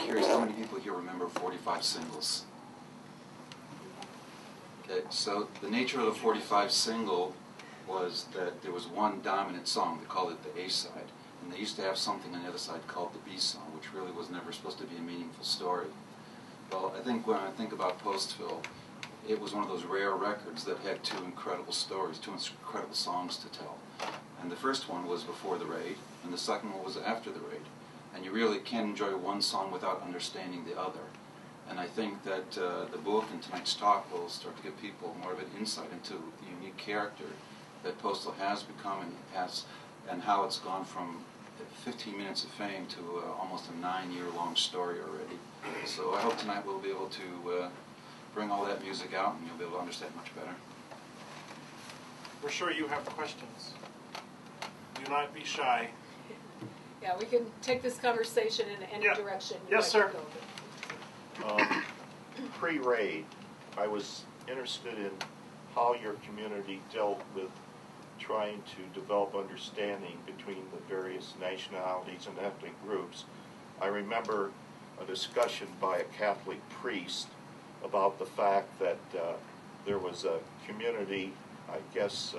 curious, how many people here remember 45 singles? Okay, so the nature of the 45 single was that there was one dominant song. They called it the A side, and they used to have something on the other side called the B song, which really was never supposed to be a meaningful story. Well, I think when I think about Postville, it was one of those rare records that had two incredible stories, two incredible songs to tell. And the first one was before the raid, and the second one was after the raid. And you really can't enjoy one song without understanding the other. And I think that the book and tonight's talk will start to give people more of an insight into the unique character that Postville has become and how it's gone from 15 minutes of fame to almost a 9-year-long story already. So I hope tonight we'll be able to bring all that music out and you'll be able to understand much better. We're sure you have questions. Do not be shy. Yeah, we can take this conversation in any direction. Yes, sir. Pre-raid, I was interested in how your community dealt with trying to develop understanding between the various nationalities and ethnic groups. I remember a discussion by a Catholic priest about the fact that there was a community, I guess,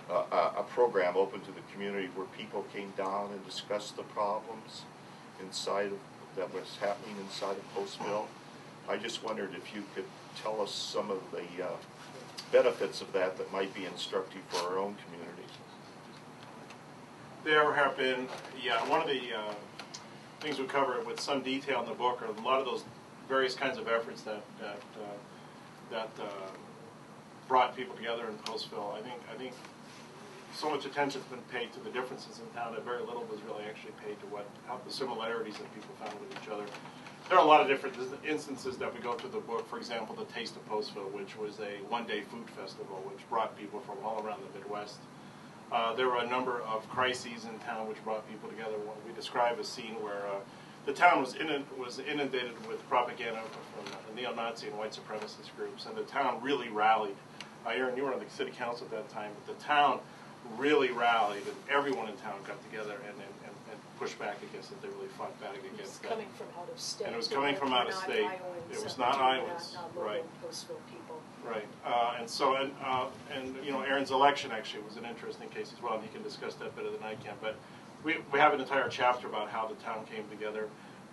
a program open to the community where people came down and discussed the problems that was happening inside of Postville. I just wondered if you could tell us some of the benefits of that might be instructive for our own communities. There have been, one of the things we cover with some detail in the book are a lot of those various kinds of efforts that brought people together in Postville. I think so much attention has been paid to the differences in town that very little was really actually paid to how the similarities that people found with each other. There are a lot of different instances that we go through the book. For example, the Taste of Postville, which was a one-day food festival which brought people from all around the Midwest. There were a number of crises in town which brought people together. We describe a scene where the town was inundated with propaganda from neo-Nazi and white supremacist groups, and the town really rallied. Aaron, you were on the city council at that time, but the town really rallied, and everyone in town got together and pushed back against it. They really fought back against that. It was coming from out of state. And it was coming from out of state. It was not Iowans, right? Postville people. Right. And you know, Aaron's election actually was an interesting case as well, and he can discuss that better than I can. But we have an entire chapter about how the town came together.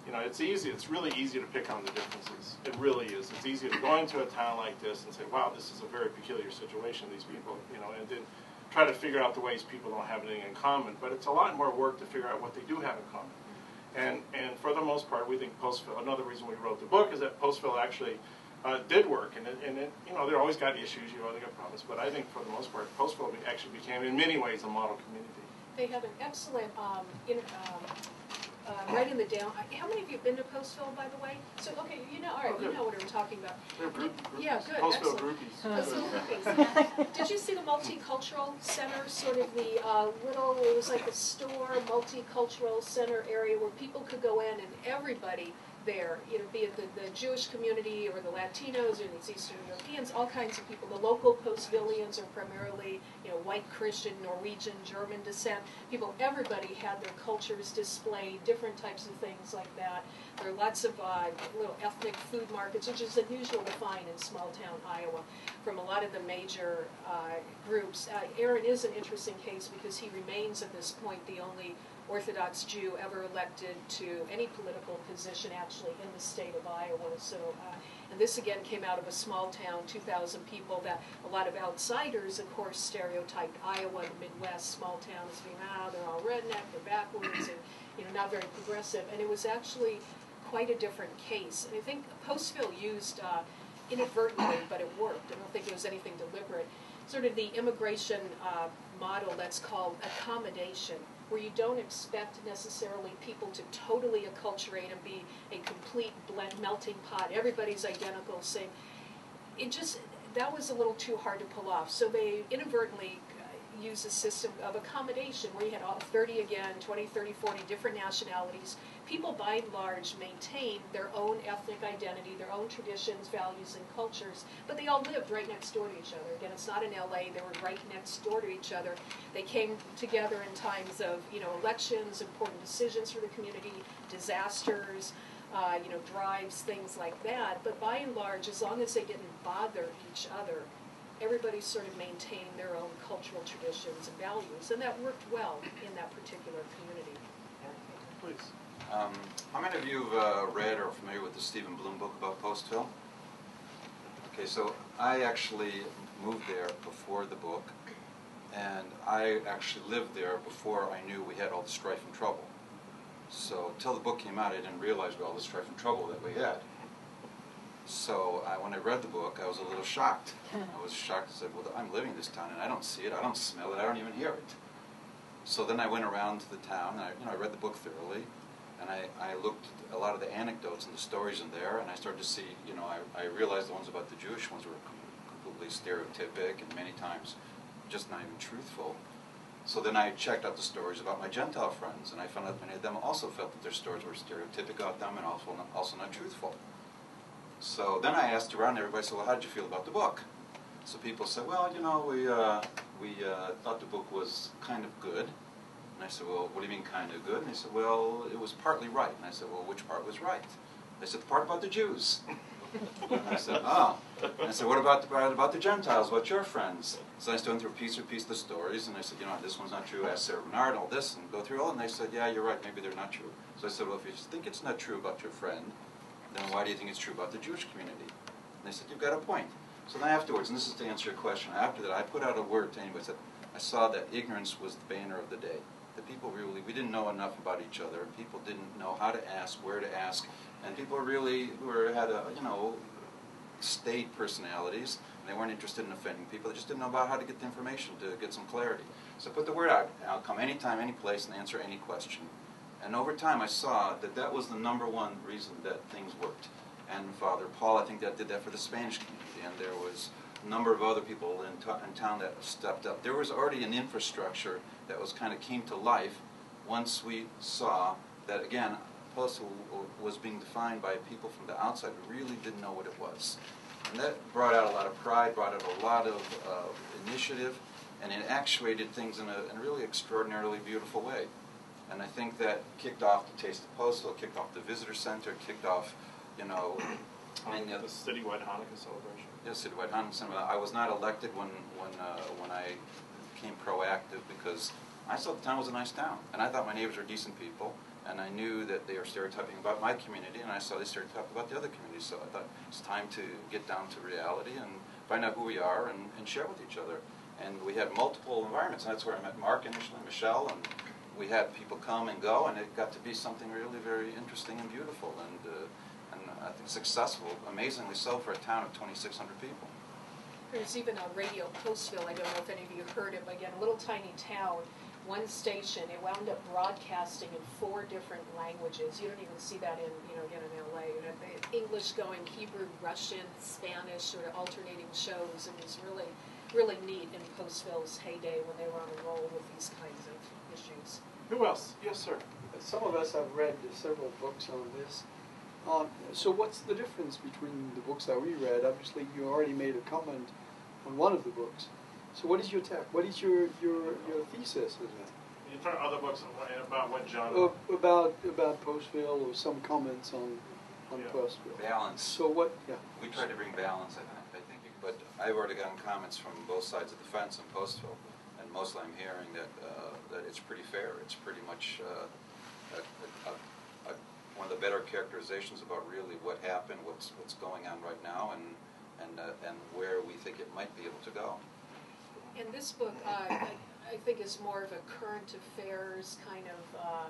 You know, it's easy. It's really easy to pick on the differences. It really is. It's easy to go into a town like this and say, "Wow, this is a very peculiar situation." These people, you know, and then try to figure out the ways people don't have anything in common. But it's a lot more work to figure out what they do have in common. And for the most part, we think Postville. Another reason we wrote the book is that Postville actually did work, and it, you know, they always got issues, you know, they got problems. But I think for the most part, Postville actually became, in many ways, a model community. They have an excellent, writing the down. How many of you have been to Postville, by the way? So, okay, you know, all right, you know what we're talking about. Yeah, good, Postville excellent. groupies. Postville groupies. Did you see the multicultural center, sort of the little, it was like a store, multicultural center area where people could go in and everybody there, you know, be it the Jewish community or the Latinos or these Eastern Europeans, all kinds of people. The local Postvillians are primarily, you know, white Christian, Norwegian, German descent. People, everybody had their cultures displayed, different types of things like that. There are lots of little ethnic food markets, which is unusual to find in small town Iowa, from a lot of the major groups. Aaron is an interesting case because he remains at this point the only Orthodox Jew ever elected to any political position actually in the state of Iowa. So, and this again came out of a small town, 2,000 people, that a lot of outsiders, of course, stereotyped Iowa, the Midwest, small town as being, they're all redneck, they're backwards, and, you know, not very progressive. And it was actually quite a different case. And I think Postville used, inadvertently, but it worked. I don't think it was anything deliberate, sort of the immigration model that's called accommodation, where you don't expect necessarily people to totally acculturate and be a complete blend, melting pot. Everybody's identical, same. That was a little too hard to pull off. So they inadvertently used a system of accommodation where you had all 20, 30, 40 different nationalities. People, by and large, maintained their own ethnic identity, their own traditions, values, and cultures, but they all lived right next door to each other. Again, it's not in LA, they were right next door to each other. They came together in times of, you know, elections, important decisions for the community, disasters, drives, things like that. But by and large, as long as they didn't bother each other, everybody sort of maintained their own cultural traditions and values, and that worked well in that particular community. Please. How many of you have read or are familiar with the Stephen Bloom book about Postville? Okay, so I actually moved there before the book, and I actually lived there before I knew we had all the strife and trouble. So until the book came out, I didn't realize all the strife and trouble that we had. So when I read the book, I was a little shocked. I was shocked. I said, well, I'm living in this town, and I don't see it, I don't smell it, I don't even hear it. So then I went around to the town, and I read the book thoroughly, and I looked at a lot of the anecdotes and the stories in there, and I started to see, I realized the ones about the Jewish ones were completely stereotypic and many times just not even truthful. So then I checked out the stories about my Gentile friends, and I found out many of them also felt that their stories were stereotypic about them and also not truthful. So then I asked around everybody, so well, how did you feel about the book? So people said, well, we thought the book was kind of good. And I said, well, what do you mean kind of good? And they said, well, it was partly right. And I said, well, which part was right? They said, the part about the Jews. And I said, oh. And I said, what about the part about the Gentiles? What's your friends? So I went through piece the stories, and I said, this one's not true. I asked Sarah Bernard all this, and go through all, and they said, yeah, you're right, maybe they're not true. So I said, well, if you think it's not true about your friend, then why do you think it's true about the Jewish community? And they said, you've got a point. So then afterwards, and this is to answer your question, after that I put out a word to anybody, said, I saw that ignorance was the banner of the day. That people we didn't know enough about each other, and people didn't know how to ask, where to ask, and people really had state personalities, and they weren't interested in offending people. They just didn't know about how to get the information to get some clarity. So put the word out, and I'll come anytime, any place, and answer any question. And over time I saw that that was the number one reason that things worked. And Father Paul, I think, that did that for the Spanish community, and there was a number of other people in town that stepped up. There was already an infrastructure that was kind of came to life once we saw that, again, Postville was being defined by people from the outside who really didn't know what it was. And that brought out a lot of pride, brought out a lot of initiative, and it actuated things in a really extraordinarily beautiful way. And I think that kicked off the Taste of Postville, kicked off the Visitor Center, kicked off, the citywide Hanukkah celebration. Yeah, citywide Hanukkah celebration. I was not elected when I became proactive because I thought the town was a nice town, and I thought my neighbors were decent people, and I knew that they were stereotyping about my community, and I saw they stereotyped about the other communities. So I thought it's time to get down to reality and find out who we are and share with each other. And we had multiple environments, and that's where I met Mark initially, Michele, and we had people come and go, and it got to be something really very interesting and beautiful, and I think successful, amazingly so, for a town of 2,600 people. There's even a Radio Postville, I don't know if any of you heard it, but again, a little tiny town, one station, it wound up broadcasting in 4 different languages. You don't even see that in, again in LA. English going, Hebrew, Russian, Spanish, sort of alternating shows. It was really, really neat in Postville's heyday when they were on a roll with these kinds of issues. Who else? Yes, sir. Some of us have read several books on this. So what's the difference between the books that we read? Obviously, you already made a comment on one of the books. So what is your take? What is your thesis of that? You talk other books about what genre? About Postville, or some comments on Yeah. Postville. Balance. So what? Yeah. We tried to bring balance, I think. But I've already gotten comments from both sides of the fence in Postville, and mostly I'm hearing that it's pretty fair. It's pretty much one of the better characterizations about really what happened, what's going on right now, and where we think it might be able to go. And this book, I think, is more of a current affairs kind of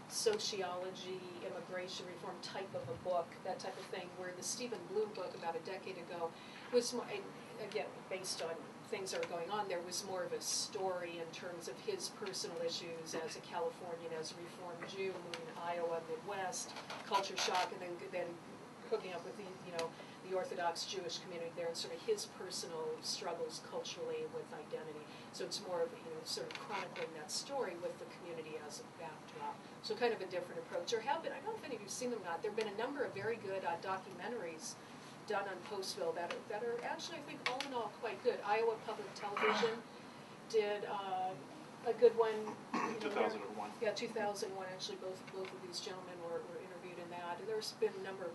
sociology, immigration reform type of a book, that type of thing, where the Stephen Bloom book about a decade ago was more, again, based on things that are going on, there was more of a story in terms of his personal issues as a Californian, as a Reformed Jew, moving to Iowa, Midwest, culture shock, and then hooking up with the Orthodox Jewish community there, and sort of his personal struggles culturally with identity. So it's more of sort of chronicling that story with the community as a backdrop. So kind of a different approach. There have been, I don't know if any of you've seen them or not, there have been a number of very good documentaries done on Postville that are actually, I think, all in all quite good. Iowa Public Television did a good one. 2001. Yeah, 2001. Actually, both of these gentlemen were interviewed in that. There's been a number of